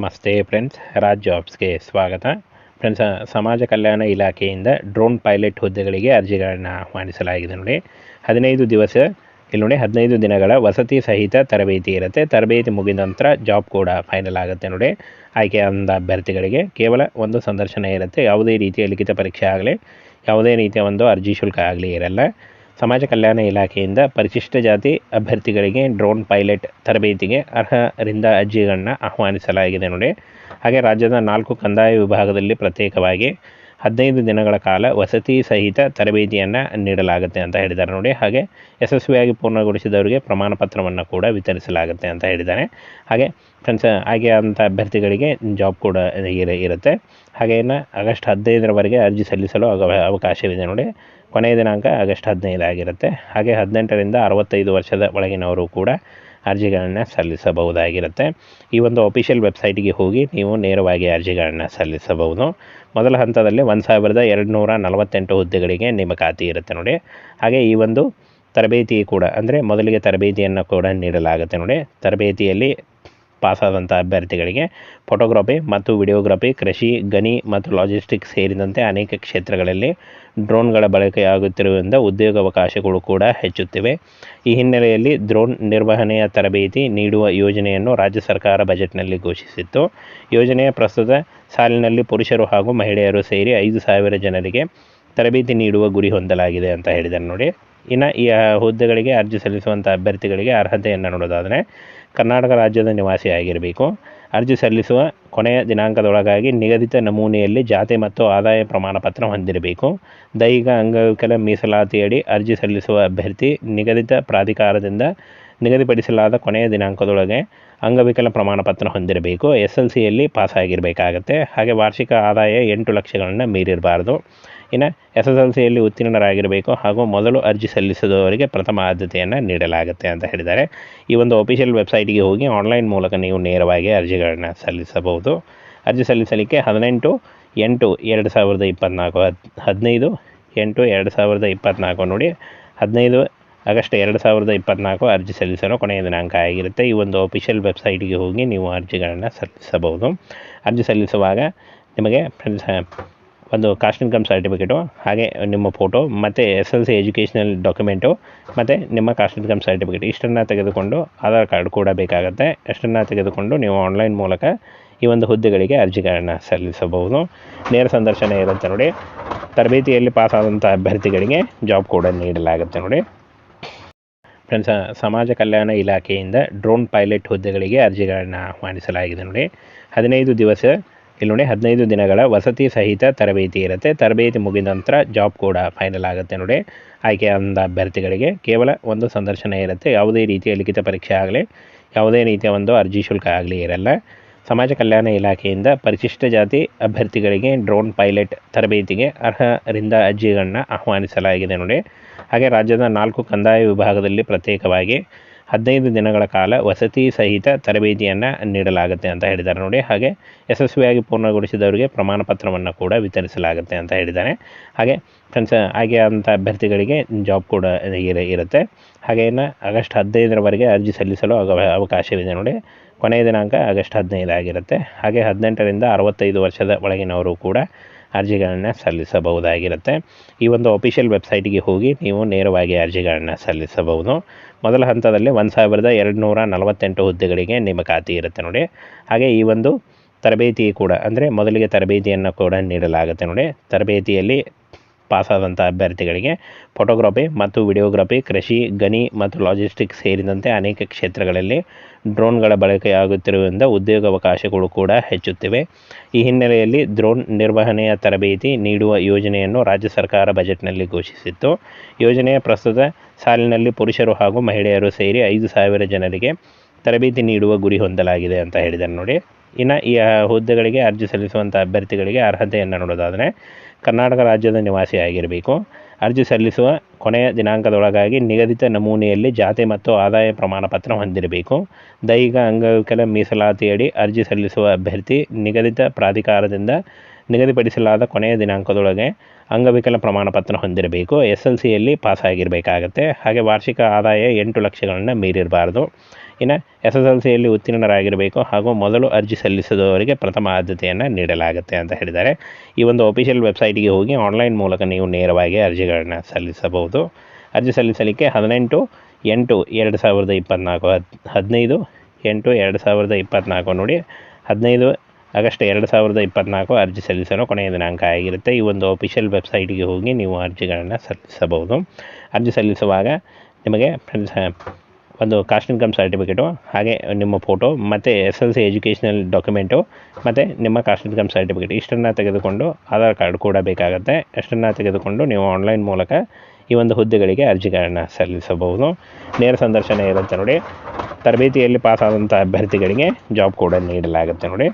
ನಮಸ್ತೆ ಫ್ರೆಂಡ್ಸ್, ರಾಜ್ ಜಾಬ್ಸ್ಗೆ ಸ್ವಾಗತ. ಫ್ರೆಂಡ್ಸ್, ಸಮಾಜ ಕಲ್ಯಾಣ ಇಲಾಖೆಯಿಂದ ಡ್ರೋನ್ ಪೈಲಟ್ ಹುದ್ದೆಗಳಿಗೆ ಅರ್ಜಿಗಳನ್ನು ಆಹ್ವಾನಿಸಲಾಗಿದೆ ನೋಡಿ. 15 ದಿವಸ ಇಲ್ಲಿ ನೋಡಿ 15 ದಿನಗಳ ವಸತಿ ಸಹಿತ ತರಬೇತಿ ಇರುತ್ತೆ. ತರಬೇತಿ ಮುಗಿದ ನಂತರ ಜಾಬ್ ಕೂಡ ಫೈನಲ್ ಆಗುತ್ತೆ ನೋಡಿ. ಆಯ್ಕೆಯಾದ ಅಭ್ಯರ್ಥಿಗಳಿಗೆ ಕೇವಲ ಒಂದು ಸಂದರ್ಶನ ಇರುತ್ತೆ. ಯಾವುದೇ ರೀತಿಯ ಲಿಖಿತ ಪರೀಕ್ಷೆ ಆಗಲಿ, ಯಾವುದೇ ರೀತಿಯ ಒಂದು ಅರ್ಜಿ ಶುಲ್ಕ ಆಗಲಿ ಇರಲ್ಲ. ಸಮಾಜ ಕಲ್ಯಾಣ ಇಲಾಖೆಯಿಂದ ಪರಿಶಿಷ್ಟ ಜಾತಿ ಅಭ್ಯರ್ಥಿಗಳಿಗೆ ಡ್ರೋನ್ ಪೈಲಟ್ ತರಬೇತಿಗೆ ಅರ್ಹರಿಂದ ಅರ್ಜಿಗಳನ್ನು ಆಹ್ವಾನಿಸಲಾಗಿದೆ ನೋಡಿ. ಹಾಗೆ ರಾಜ್ಯದ 4 ಕಂದಾಯ ವಿಭಾಗದಲ್ಲಿ ಪ್ರತ್ಯೇಕವಾಗಿ 15 ದಿನಗಳ ಕಾಲ ವಸತಿ ಸಹಿತ ತರಬೇತಿಯನ್ನು ನೀಡಲಾಗುತ್ತೆ ಅಂತ ಹೇಳಿದ್ದಾರೆ ನೋಡಿ. ಹಾಗೆ ಯಶಸ್ವಿಯಾಗಿ ಪೂರ್ಣಗೊಳಿಸಿದವರಿಗೆ ಪ್ರಮಾಣ ಪತ್ರವನ್ನು ಕೂಡ ವಿತರಿಸಲಾಗುತ್ತೆ ಅಂತ ಹೇಳಿದ್ದಾರೆ. ಹಾಗೆ ಫ್ರೆಂಡ್ಸ್, ಆಯ್ಕೆಯಾದಂಥ ಅಭ್ಯರ್ಥಿಗಳಿಗೆ ಜಾಬ್ ಕೂಡ ಇರುತ್ತೆ. ಹಾಗೆ ಆಗಸ್ಟ್ 15ರವರೆಗೆ ಅರ್ಜಿ ಸಲ್ಲಿಸಲು ಅವಕಾಶವಿದೆ ನೋಡಿ. ಕೊನೆಯ ದಿನಾಂಕ ಆಗಸ್ಟ್ 15 ಆಗಿರುತ್ತೆ. ಹಾಗೆ 18ರಿಂದ 65 ವರ್ಷದ ಒಳಗಿನವರು ಕೂಡ ಅರ್ಜಿಗಳನ್ನು ಸಲ್ಲಿಸಬಹುದಾಗಿರುತ್ತೆ. ಈ ಒಂದು ಅಫಿಷಿಯಲ್ ವೆಬ್ಸೈಟಿಗೆ ಹೋಗಿ ನೀವು ನೇರವಾಗಿ ಅರ್ಜಿಗಳನ್ನು ಸಲ್ಲಿಸಬಹುದು. ಮೊದಲ ಹಂತದಲ್ಲಿ 1248 ಹುದ್ದೆಗಳಿಗೆ ನೇಮಕಾತಿ ಇರುತ್ತೆ ನೋಡಿ. ಹಾಗೆ ಈ ಒಂದು ತರಬೇತಿ ಕೂಡ ಅಂದರೆ ಮೊದಲಿಗೆ ತರಬೇತಿಯನ್ನು ಕೂಡ ನೀಡಲಾಗುತ್ತೆ ನೋಡಿ. ತರಬೇತಿಯಲ್ಲಿ ಪಾಸಾದಂಥ ಅಭ್ಯರ್ಥಿಗಳಿಗೆ ಫೋಟೋಗ್ರಫಿ ಮತ್ತು ವಿಡಿಯೋಗ್ರಫಿ, ಕೃಷಿ, ಗಣಿ ಮತ್ತು ಲಾಜಿಸ್ಟಿಕ್ಸ್ ಸೇರಿದಂತೆ ಅನೇಕ ಕ್ಷೇತ್ರಗಳಲ್ಲಿ ಡ್ರೋನ್ಗಳ ಬಳಕೆಯಾಗುತ್ತಿರುವುದರಿಂದ ಉದ್ಯೋಗಾವಕಾಶಗಳು ಕೂಡ ಹೆಚ್ಚುತ್ತಿವೆ. ಈ ಹಿನ್ನೆಲೆಯಲ್ಲಿ ಡ್ರೋನ್ ನಿರ್ವಹಣೆಯ ತರಬೇತಿ ನೀಡುವ ಯೋಜನೆಯನ್ನು ರಾಜ್ಯ ಸರ್ಕಾರ ಬಜೆಟ್ನಲ್ಲಿ ಘೋಷಿಸಿತ್ತು. ಯೋಜನೆಯ ಪ್ರಸ್ತುತ ಸಾಲಿನಲ್ಲಿ ಪುರುಷರು ಹಾಗೂ ಮಹಿಳೆಯರು ಸೇರಿ 5,000 ಜನರಿಗೆ ತರಬೇತಿ ನೀಡುವ ಗುರಿ ಹೊಂದಲಾಗಿದೆ ಅಂತ ಹೇಳಿದ್ದಾರೆ ನೋಡಿ. ಇನ್ನು ಈ ಹುದ್ದೆಗಳಿಗೆ ಅರ್ಜಿ ಸಲ್ಲಿಸುವಂಥ ಅಭ್ಯರ್ಥಿಗಳಿಗೆ ಅರ್ಹತೆಯನ್ನು ನೋಡೋದಾದರೆ ಕರ್ನಾಟಕ ರಾಜ್ಯದ ನಿವಾಸಿಯಾಗಿರಬೇಕು. ಅರ್ಜಿ ಸಲ್ಲಿಸುವ ಕೊನೆಯ ದಿನಾಂಕದೊಳಗಾಗಿ ನಿಗದಿತ ನಮೂನೆಯಲ್ಲಿ ಜಾತಿ ಮತ್ತು ಆದಾಯ ಪ್ರಮಾಣ ಪತ್ರ ಹೊಂದಿರಬೇಕು. ದೈಹಿಕ ಅಂಗವಿಕಲ ಮೀಸಲಾತಿಯಡಿ ಅರ್ಜಿ ಸಲ್ಲಿಸುವ ಅಭ್ಯರ್ಥಿ ನಿಗದಿತ ಪ್ರಾಧಿಕಾರದಿಂದ ನಿಗದಿಪಡಿಸಲಾದ ಕೊನೆಯ ದಿನಾಂಕದೊಳಗೆ ಅಂಗವಿಕಲ ಪ್ರಮಾಣ ಪತ್ರ ಹೊಂದಿರಬೇಕು. SLCಯಲ್ಲಿ ಪಾಸಾಗಿರಬೇಕಾಗತ್ತೆ. ಹಾಗೆ ವಾರ್ಷಿಕ ಆದಾಯ 8 ಲಕ್ಷಗಳನ್ನು ಮೀರಿರಬಾರ್ದು. ಇನ್ನು SSLCಯಲ್ಲಿ ಉತ್ತೀರ್ಣರಾಗಿರಬೇಕು ಹಾಗೂ ಮೊದಲು ಅರ್ಜಿ ಸಲ್ಲಿಸಿದವರಿಗೆ ಪ್ರಥಮ ಆದ್ಯತೆಯನ್ನು ನೀಡಲಾಗುತ್ತೆ ಅಂತ ಹೇಳಿದ್ದಾರೆ. ಈ ಒಂದು ಅಫಿಷಿಯಲ್ ವೆಬ್ಸೈಟಿಗೆ ಹೋಗಿ ಆನ್ಲೈನ್ ಮೂಲಕ ನೀವು ನೇರವಾಗಿ ಅರ್ಜಿಗಳನ್ನು ಸಲ್ಲಿಸಬಹುದು. ಅರ್ಜಿ ಸಲ್ಲಿಸಲಿಕ್ಕೆ 18/8/2024 15/8/2024 ನೋಡಿ. 15 ಆಗಸ್ಟ್ 2024 ಅರ್ಜಿ ಸಲ್ಲಿಸಲು ಕೊನೆಯ ದಿನಾಂಕ ಆಗಿರುತ್ತೆ. ಈ ಒಂದು ಅಫಿಷಿಯಲ್ ವೆಬ್ಸೈಟಿಗೆ ಹೋಗಿ ನೀವು ಅರ್ಜಿಗಳನ್ನು ಸಲ್ಲಿಸಬಹುದು. ಅರ್ಜಿ ಸಲ್ಲಿಸುವಾಗ ನಿಮಗೆ ಫ್ರೆಂಡ್ಸ್ ಒಂದು ಕಾಸ್ಟ್ ಇನ್ಕಮ್ ಸರ್ಟಿಫಿಕೇಟು, ಹಾಗೆ ನಿಮ್ಮ ಫೋಟೋ ಮತ್ತು SLC ಎಜುಕೇಷನಲ್ ಡಾಕ್ಯುಮೆಂಟು ಮತ್ತು ನಿಮ್ಮ ಕಾಸ್ಟ್ ಇನ್ಕಮ್ ಸರ್ಟಿಫಿಕೇಟ್ ಇಷ್ಟನ್ನು ತೆಗೆದುಕೊಂಡು ಆಧಾರ್ ಕಾರ್ಡ್ ಕೂಡ ಬೇಕಾಗುತ್ತೆ. ಅಷ್ಟನ್ನು ತೆಗೆದುಕೊಂಡು ನೀವು ಆನ್ಲೈನ್ ಮೂಲಕ ಈ ಒಂದು ಹುದ್ದೆಗಳಿಗೆ ಅರ್ಜಿಗಳನ್ನು ಸಲ್ಲಿಸಬಹುದು. ನೇರ ಸಂದರ್ಶನ ಇರುತ್ತೆ ನೋಡಿ. ತರಬೇತಿಯಲ್ಲಿ ಪಾಸಾದಂಥ ಅಭ್ಯರ್ಥಿಗಳಿಗೆ ಜಾಬ್ ಕೂಡ ನೀಡಲಾಗುತ್ತೆ ನೋಡಿ. ಫ್ರೆಂಡ್ಸ್, ಸಮಾಜ ಕಲ್ಯಾಣ ಇಲಾಖೆಯಿಂದ ಡ್ರೋನ್ ಪೈಲಟ್ ಹುದ್ದೆಗಳಿಗೆ ಅರ್ಜಿಗಳನ್ನು ಆಹ್ವಾನಿಸಲಾಗಿದೆ ನೋಡಿ. 15 ದಿವಸ ಇಲ್ಲಿ ನೋಡಿ 15 ದಿನಗಳ ವಸತಿ ಸಹಿತ ತರಬೇತಿ ಇರುತ್ತೆ. ತರಬೇತಿ ಮುಗಿದ ನಂತರ ಜಾಬ್ ಕೂಡ ಫೈನಲ್ ಆಗುತ್ತೆ ನೋಡಿ. ಆಯ್ಕೆಯಾದ ಅಭ್ಯರ್ಥಿಗಳಿಗೆ ಕೇವಲ ಒಂದು ಸಂದರ್ಶನ ಇರುತ್ತೆ. ಯಾವುದೇ ರೀತಿಯ ಲಿಖಿತ ಪರೀಕ್ಷೆ ಆಗಲಿ, ಯಾವುದೇ ರೀತಿಯ ಒಂದು ಅರ್ಜಿ ಶುಲ್ಕ ಆಗಲಿ ಇರಲ್ಲ. ಸಮಾಜ ಕಲ್ಯಾಣ ಇಲಾಖೆಯಿಂದ ಪರಿಶಿಷ್ಟ ಜಾತಿ ಅಭ್ಯರ್ಥಿಗಳಿಗೆ ಡ್ರೋನ್ ಪೈಲಟ್ ತರಬೇತಿಗೆ ಅರ್ಹರಿಂದ ಅರ್ಜಿಗಳನ್ನು ಆಹ್ವಾನಿಸಲಾಗಿದೆ ನೋಡಿ. ಹಾಗೆ ರಾಜ್ಯದ 4 ಕಂದಾಯ ವಿಭಾಗದಲ್ಲಿ ಪ್ರತ್ಯೇಕವಾಗಿ 15 ದಿನಗಳ ಕಾಲ ವಸತಿ ಸಹಿತ ತರಬೇತಿಯನ್ನು ನೀಡಲಾಗುತ್ತೆ ಅಂತ ಹೇಳಿದ್ದಾರೆ ನೋಡಿ. ಹಾಗೆ ಯಶಸ್ವಿಯಾಗಿ ಪೂರ್ಣಗೊಳಿಸಿದವರಿಗೆ ಪ್ರಮಾಣ ಪತ್ರವನ್ನು ಕೂಡ ವಿತರಿಸಲಾಗುತ್ತೆ ಅಂತ ಹೇಳಿದ್ದಾರೆ. ಹಾಗೆ ಫ್ರೆಂಡ್ಸ್, ಆಯ್ಕೆಯಾದಂಥ ಅಭ್ಯರ್ಥಿಗಳಿಗೆ ಜಾಬ್ ಕೂಡ ಇರುತ್ತೆ. ಹಾಗೆ ಆಗಸ್ಟ್ 15ರವರೆಗೆ ಅರ್ಜಿ ಸಲ್ಲಿಸಲು ಅವಕಾಶವಿದೆ ನೋಡಿ. ಕೊನೆಯ ದಿನಾಂಕ ಆಗಸ್ಟ್ 15 ಆಗಿರುತ್ತೆ. ಹಾಗೆ 18ರಿಂದ 65 ವರ್ಷದ ಒಳಗಿನವರು ಕೂಡ ಅರ್ಜಿಗಳನ್ನು ಸಲ್ಲಿಸಬಹುದಾಗಿರುತ್ತೆ. ಈ ಒಂದು ಅಫಿಷಿಯಲ್ ವೆಬ್ಸೈಟಿಗೆ ಹೋಗಿ ನೀವು ನೇರವಾಗಿ ಅರ್ಜಿಗಳನ್ನು ಸಲ್ಲಿಸಬಹುದು. ಮೊದಲ ಹಂತದಲ್ಲಿ 1248 ಹುದ್ದೆಗಳಿಗೆ ನೇಮಕಾತಿ ಇರುತ್ತೆ ನೋಡಿ. ಹಾಗೆ ಈ ಒಂದು ತರಬೇತಿ ಕೂಡ ಅಂದರೆ ಮೊದಲಿಗೆ ತರಬೇತಿಯನ್ನು ಕೂಡ ನೀಡಲಾಗುತ್ತೆ ನೋಡಿ. ತರಬೇತಿಯಲ್ಲಿ ಪಾಸಾದಂಥ ಅಭ್ಯರ್ಥಿಗಳಿಗೆ ಫೋಟೋಗ್ರಫಿ ಮತ್ತು ವಿಡಿಯೋಗ್ರಫಿ, ಕೃಷಿ, ಗಣಿ ಮತ್ತು ಲಾಜಿಸ್ಟಿಕ್ಸ್ ಸೇರಿದಂತೆ ಅನೇಕ ಕ್ಷೇತ್ರಗಳಲ್ಲಿ ಡ್ರೋನ್ಗಳ ಬಳಕೆಯಾಗುತ್ತಿರುವುದರಿಂದ ಉದ್ಯೋಗಾವಕಾಶಗಳು ಕೂಡ ಹೆಚ್ಚುತ್ತಿವೆ. ಈ ಹಿನ್ನೆಲೆಯಲ್ಲಿ ಡ್ರೋನ್ ನಿರ್ವಹಣೆಯ ತರಬೇತಿ ನೀಡುವ ಯೋಜನೆಯನ್ನು ರಾಜ್ಯ ಸರ್ಕಾರ ಬಜೆಟ್ನಲ್ಲಿ ಘೋಷಿಸಿತ್ತು. ಯೋಜನೆಯ ಪ್ರಸ್ತುತ ಸಾಲಿನಲ್ಲಿ ಪುರುಷರು ಹಾಗೂ ಮಹಿಳೆಯರು ಸೇರಿ 5,000 ಜನರಿಗೆ ತರಬೇತಿ ನೀಡುವ ಗುರಿ ಹೊಂದಲಾಗಿದೆ ಅಂತ ಹೇಳಿದ್ದಾರೆ ನೋಡಿ. ಇನ್ನು ಈ ಹುದ್ದೆಗಳಿಗೆ ಅರ್ಜಿ ಸಲ್ಲಿಸುವಂಥ ಅಭ್ಯರ್ಥಿಗಳಿಗೆ ಅರ್ಹತೆಯನ್ನು ನೋಡೋದಾದರೆ ಕರ್ನಾಟಕ ರಾಜ್ಯದ ನಿವಾಸಿಯಾಗಿರಬೇಕು. ಅರ್ಜಿ ಸಲ್ಲಿಸುವ ಕೊನೆಯ ದಿನಾಂಕದೊಳಗಾಗಿ ನಿಗದಿತ ನಮೂನೆಯಲ್ಲಿ ಜಾತಿ ಮತ್ತು ಆದಾಯ ಪ್ರಮಾಣ ಪತ್ರ ಹೊಂದಿರಬೇಕು. ದೈಹಿಕ ಅಂಗವಿಕಲ ಮೀಸಲಾತಿಯಡಿ ಅರ್ಜಿ ಸಲ್ಲಿಸುವ ಅಭ್ಯರ್ಥಿ ನಿಗದಿತ ಪ್ರಾಧಿಕಾರದಿಂದ ನಿಗದಿಪಡಿಸಲಾದ ಕೊನೆಯ ದಿನಾಂಕದೊಳಗೆ ಅಂಗವಿಕಲ ಪ್ರಮಾಣ ಪತ್ರ ಹೊಂದಿರಬೇಕು. SLCಯಲ್ಲಿ ಪಾಸಾಗಿರಬೇಕಾಗತ್ತೆ. ಹಾಗೆ ವಾರ್ಷಿಕ ಆದಾಯ 8 ಲಕ್ಷಗಳನ್ನು ಮೀರಿರಬಾರ್ದು. ಇನ್ನು SSLCಯಲ್ಲಿ ಉತ್ತೀರ್ಣರಾಗಿರಬೇಕು ಹಾಗೂ ಮೊದಲು ಅರ್ಜಿ ಸಲ್ಲಿಸಿದವರಿಗೆ ಪ್ರಥಮ ಆದ್ಯತೆಯನ್ನು ನೀಡಲಾಗುತ್ತೆ ಅಂತ ಹೇಳಿದ್ದಾರೆ. ಈ ಒಂದು ಅಫಿಷಿಯಲ್ ವೆಬ್ಸೈಟಿಗೆ ಹೋಗಿ ಆನ್ಲೈನ್ ಮೂಲಕ ನೀವು ನೇರವಾಗಿ ಅರ್ಜಿಗಳನ್ನು ಸಲ್ಲಿಸಬಹುದು. ಅರ್ಜಿ ಸಲ್ಲಿಸಲಿಕ್ಕೆ 18/8/2024 15/8/2024 ನೋಡಿ 15 ಆಗಸ್ಟ್ 2024 ಅರ್ಜಿ ಸಲ್ಲಿಸಲು ಕೊನೆಯ ದಿನಾಂಕ ಆಗಿರುತ್ತೆ. ಈ ಒಂದು ಅಫಿಷಿಯಲ್ ವೆಬ್ಸೈಟಿಗೆ ಹೋಗಿ ನೀವು ಅರ್ಜಿಗಳನ್ನು ಸಲ್ಲಿಸಬಹುದು. ಅರ್ಜಿ ಸಲ್ಲಿಸುವಾಗ ನಿಮಗೆ ಒಂದು ಕಾಸ್ಟ್ ಇನ್ಕಮ್ ಸರ್ಟಿಫಿಕೇಟು, ಹಾಗೆ ನಿಮ್ಮ ಫೋಟೋ ಮತ್ತು SSLC ಎಜುಕೇಷನಲ್ ಡಾಕ್ಯುಮೆಂಟು ಮತ್ತು ನಿಮ್ಮ ಕಾಸ್ಟ್ ಇನ್ಕಮ್ ಸರ್ಟಿಫಿಕೇಟ್ ಇಷ್ಟನ್ನು ತೆಗೆದುಕೊಂಡು ಆಧಾರ್ ಕಾರ್ಡ್ ಕೂಡ ಬೇಕಾಗುತ್ತೆ. ಅಷ್ಟನ್ನು ತೆಗೆದುಕೊಂಡು ನೀವು ಆನ್ಲೈನ್ ಮೂಲಕ ಈ ಒಂದು ಹುದ್ದೆಗಳಿಗೆ ಅರ್ಜಿಗಳನ್ನು ಸಲ್ಲಿಸಬಹುದು. ನೇರ ಸಂದರ್ಶನ ಇರುತ್ತೆ ನೋಡಿ. ತರಬೇತಿಯಲ್ಲಿ ಪಾಸಾದಂಥ ಅಭ್ಯರ್ಥಿಗಳಿಗೆ ಜಾಬ್ ಕೂಡ ನೀಡಲಾಗುತ್ತೆ ನೋಡಿ.